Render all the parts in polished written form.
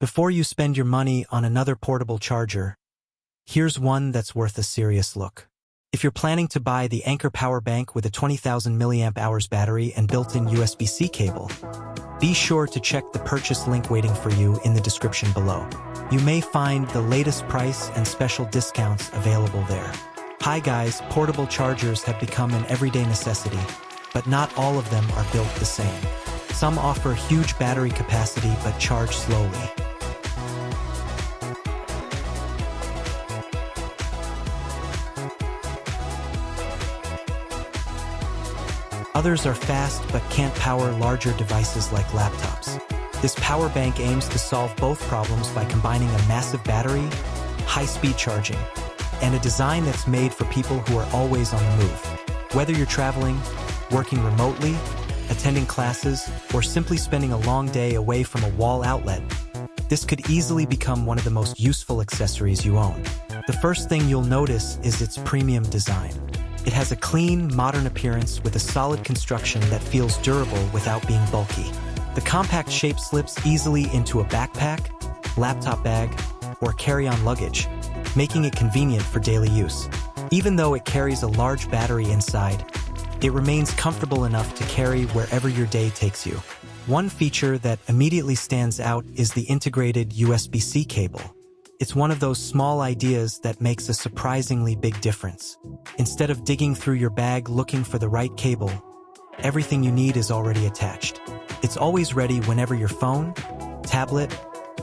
Before you spend your money on another portable charger, here's one that's worth a serious look. If you're planning to buy the Anker Power Bank with a 20,000 mAh battery and built-in USB-C cable, be sure to check the purchase link waiting for you in the description below. You may find the latest price and special discounts available there. Hi guys, portable chargers have become an everyday necessity, but not all of them are built the same. Some offer huge battery capacity but charge slowly. Others are fast but can't power larger devices like laptops. This power bank aims to solve both problems by combining a massive battery, high-speed charging, and a design that's made for people who are always on the move. Whether you're traveling, working remotely, attending classes, or simply spending a long day away from a wall outlet, this could easily become one of the most useful accessories you own. The first thing you'll notice is its premium design. It has a clean, modern appearance with a solid construction that feels durable without being bulky. The compact shape slips easily into a backpack, laptop bag, or carry-on luggage, making it convenient for daily use. Even though it carries a large battery inside, it remains comfortable enough to carry wherever your day takes you. One feature that immediately stands out is the integrated USB-C cable. It's one of those small ideas that makes a surprisingly big difference. Instead of digging through your bag looking for the right cable, everything you need is already attached. It's always ready whenever your phone, tablet,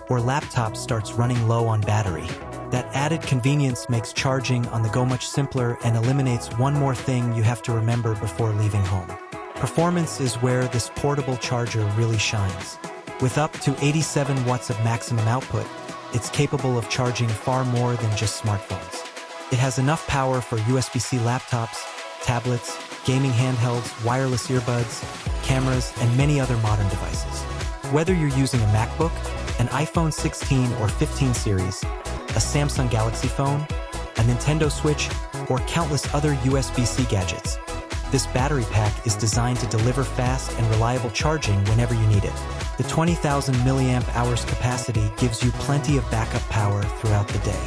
or laptop starts running low on battery. That added convenience makes charging on the go much simpler and eliminates one more thing you have to remember before leaving home. Performance is where this portable charger really shines. With up to 87 watts of maximum output, it's capable of charging far more than just smartphones. It has enough power for USB-C laptops, tablets, gaming handhelds, wireless earbuds, cameras, and many other modern devices. Whether you're using a MacBook, an iPhone 16 or 15 series, a Samsung Galaxy phone, a Nintendo Switch, or countless other USB-C gadgets, this battery pack is designed to deliver fast and reliable charging whenever you need it. The 20,000 mAh capacity gives you plenty of backup power throughout the day.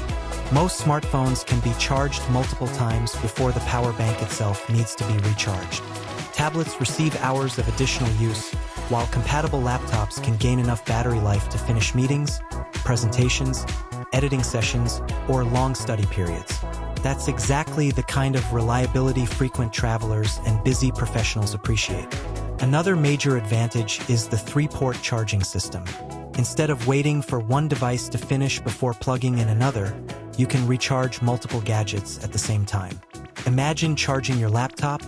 Most smartphones can be charged multiple times before the power bank itself needs to be recharged. Tablets receive hours of additional use, while compatible laptops can gain enough battery life to finish meetings, presentations, editing sessions, or long study periods. That's exactly the kind of reliability frequent travelers and busy professionals appreciate. Another major advantage is the 3-port charging system. Instead of waiting for one device to finish before plugging in another, you can recharge multiple gadgets at the same time. Imagine charging your laptop,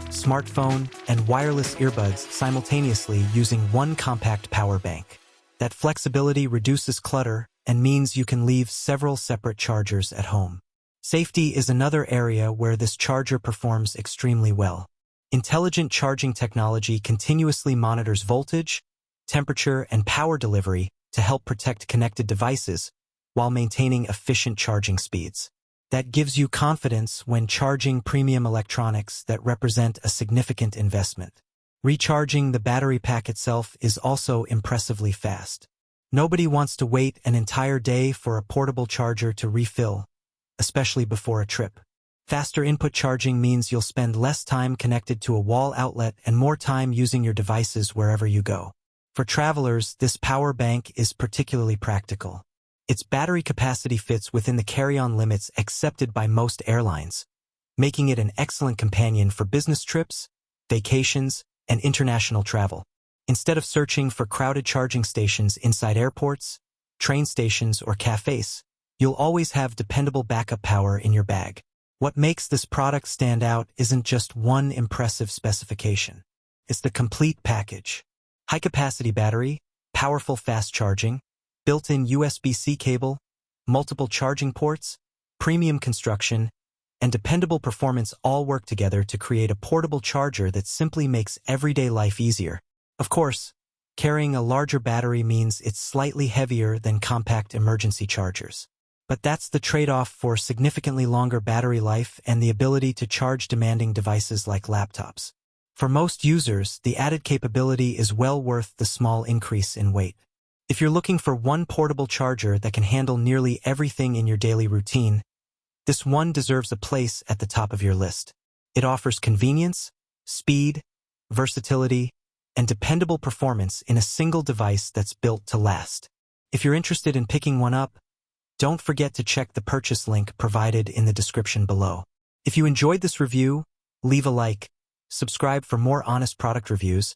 smartphone, and wireless earbuds simultaneously using one compact power bank. That flexibility reduces clutter and means you can leave several separate chargers at home. Safety is another area where this charger performs extremely well. Intelligent charging technology continuously monitors voltage, temperature, and power delivery to help protect connected devices while maintaining efficient charging speeds. That gives you confidence when charging premium electronics that represent a significant investment. Recharging the battery pack itself is also impressively fast. Nobody wants to wait an entire day for a portable charger to refill, especially before a trip. Faster input charging means you'll spend less time connected to a wall outlet and more time using your devices wherever you go. For travelers, this power bank is particularly practical. Its battery capacity fits within the carry-on limits accepted by most airlines, making it an excellent companion for business trips, vacations, and international travel. Instead of searching for crowded charging stations inside airports, train stations, or cafes, you'll always have dependable backup power in your bag. What makes this product stand out isn't just one impressive specification. It's the complete package. High-capacity battery, powerful fast charging, built-in USB-C cable, multiple charging ports, premium construction, and dependable performance all work together to create a portable charger that simply makes everyday life easier. Of course, carrying a larger battery means it's slightly heavier than compact emergency chargers. But that's the trade-off for significantly longer battery life and the ability to charge demanding devices like laptops. For most users, the added capability is well worth the small increase in weight. If you're looking for one portable charger that can handle nearly everything in your daily routine, this one deserves a place at the top of your list. It offers convenience, speed, versatility, and dependable performance in a single device that's built to last. If you're interested in picking one up, don't forget to check the purchase link provided in the description below. If you enjoyed this review, leave a like, subscribe for more honest product reviews,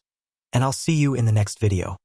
and I'll see you in the next video.